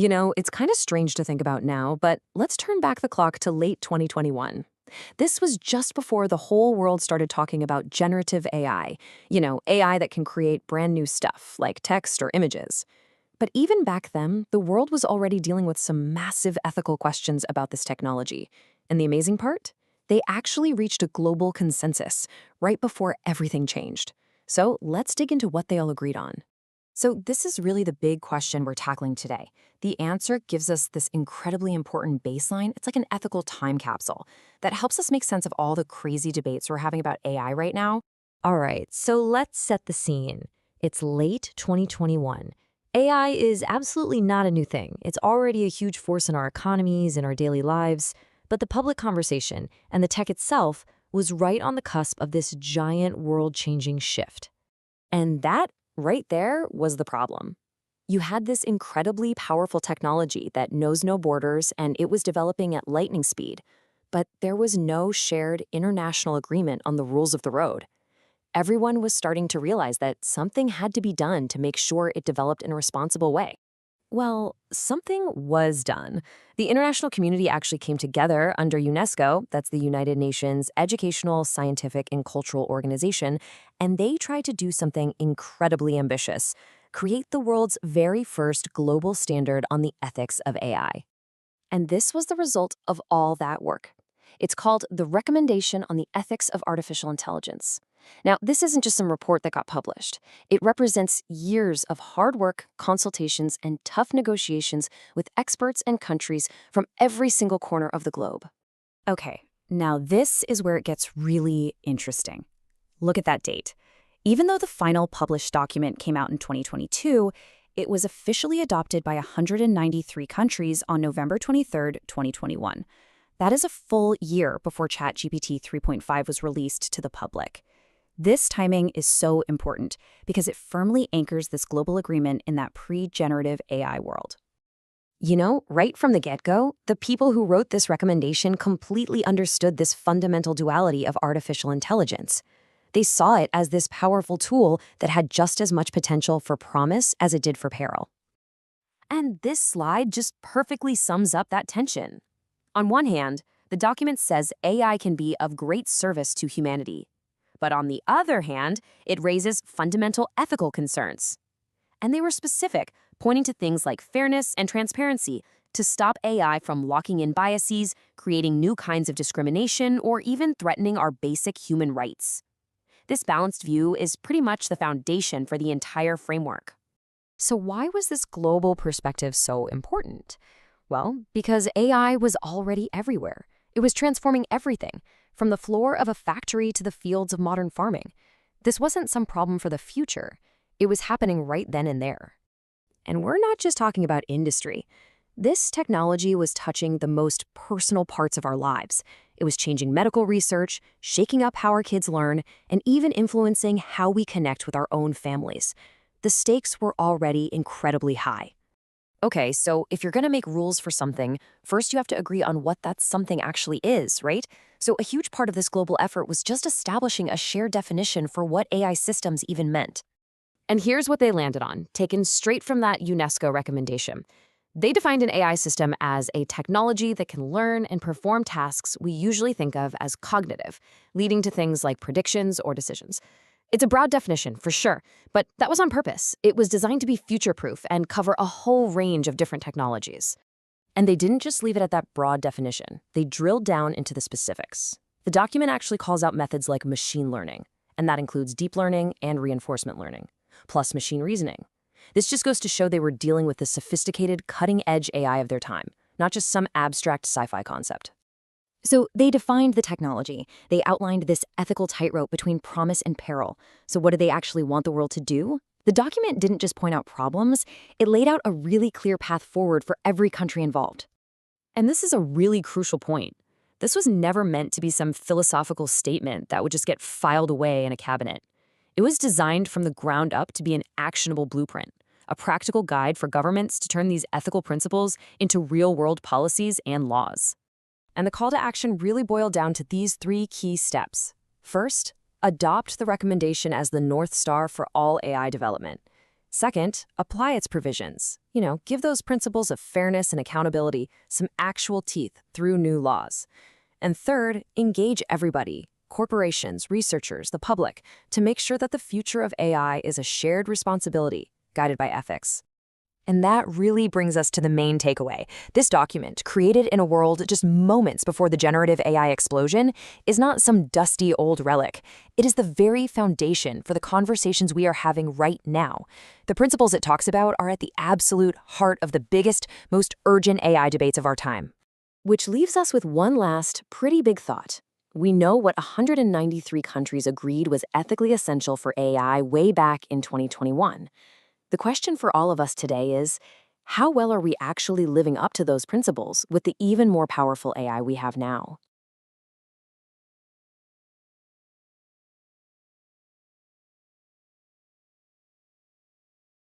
It's kind of strange to think about now, but let's turn back the clock to late 2021. This was just before the whole world started talking about generative AI, AI that can create brand new stuff like text or images. But even back then, the world was already dealing with some massive ethical questions about this technology. And the amazing part? They actually reached a global consensus right before everything changed. So let's dig into what they all agreed on. So this is really the big question we're tackling today. The answer gives us this incredibly important baseline. It's like an ethical time capsule that helps us make sense of all the crazy debates we're having about AI right now. All right, so let's set the scene. It's late 2021. AI is absolutely not a new thing. It's already a huge force in our economies and our daily lives. But the public conversation and the tech itself was right on the cusp of this giant world-changing shift. And that right there was the problem. You had this incredibly powerful technology that knows no borders, and it was developing at lightning speed. But there was no shared international agreement on the rules of the road. Everyone was starting to realize that something had to be done to make sure it developed in a responsible way. Well, something was done. The international community actually came together under UNESCO, that's the United Nations Educational, Scientific, and Cultural Organization, and they tried to do something incredibly ambitious: create the world's very first global standard on the ethics of AI. And this was the result of all that work. It's called the Recommendation on the Ethics of Artificial Intelligence. Now, this isn't just some report that got published. It represents years of hard work, consultations, and tough negotiations with experts and countries from every single corner of the globe. Okay, now this is where it gets really interesting. Look at that date. Even though the final published document came out in 2022, it was officially adopted by 193 countries on November 23, 2021. That is a full year before ChatGPT 3.5 was released to the public. This timing is so important because it firmly anchors this global agreement in that pre-generative AI world. Right from the get-go, the people who wrote this recommendation completely understood this fundamental duality of artificial intelligence. They saw it as this powerful tool that had just as much potential for promise as it did for peril. And this slide just perfectly sums up that tension. On one hand, the document says AI can be of great service to humanity. But on the other hand, it raises fundamental ethical concerns. And they were specific, pointing to things like fairness and transparency to stop AI from locking in biases, creating new kinds of discrimination, or even threatening our basic human rights. This balanced view is pretty much the foundation for the entire framework. So why was this global perspective so important? Well, because AI was already everywhere. It was transforming everything, from the floor of a factory to the fields of modern farming. This wasn't some problem for the future. It was happening right then and there. And we're not just talking about industry. This technology was touching the most personal parts of our lives. It was changing medical research, shaking up how our kids learn, and even influencing how we connect with our own families. The stakes were already incredibly high. Okay, so if you're going to make rules for something, first you have to agree on what that something actually is, right? So a huge part of this global effort was just establishing a shared definition for what AI systems even meant. And here's what they landed on, taken straight from that UNESCO recommendation. They defined an AI system as a technology that can learn and perform tasks we usually think of as cognitive, leading to things like predictions or decisions. It's a broad definition, for sure, but that was on purpose. It was designed to be future-proof and cover a whole range of different technologies. And they didn't just leave it at that broad definition. They drilled down into the specifics. The document actually calls out methods like machine learning, and that includes deep learning and reinforcement learning, plus machine reasoning. This just goes to show they were dealing with the sophisticated, cutting-edge AI of their time, not just some abstract sci-fi concept. So they defined the technology. They outlined this ethical tightrope between promise and peril. So what do they actually want the world to do? The document didn't just point out problems, it laid out a really clear path forward for every country involved. And this is a really crucial point. This was never meant to be some philosophical statement that would just get filed away in a cabinet. It was designed from the ground up to be an actionable blueprint, a practical guide for governments to turn these ethical principles into real-world policies and laws. And the call to action really boiled down to these 3 key steps. First, adopt the recommendation as the North Star for all AI development. Second, apply its provisions. give those principles of fairness and accountability some actual teeth through new laws. And third, engage everybody, corporations, researchers, the public, to make sure that the future of AI is a shared responsibility, guided by ethics. And that really brings us to the main takeaway. This document, created in a world just moments before the generative AI explosion, is not some dusty old relic. It is the very foundation for the conversations we are having right now. The principles it talks about are at the absolute heart of the biggest, most urgent AI debates of our time. Which leaves us with one last, pretty big thought. We know what 193 countries agreed was ethically essential for AI way back in 2021. The question for all of us today is, how well are we actually living up to those principles with the even more powerful AI we have now?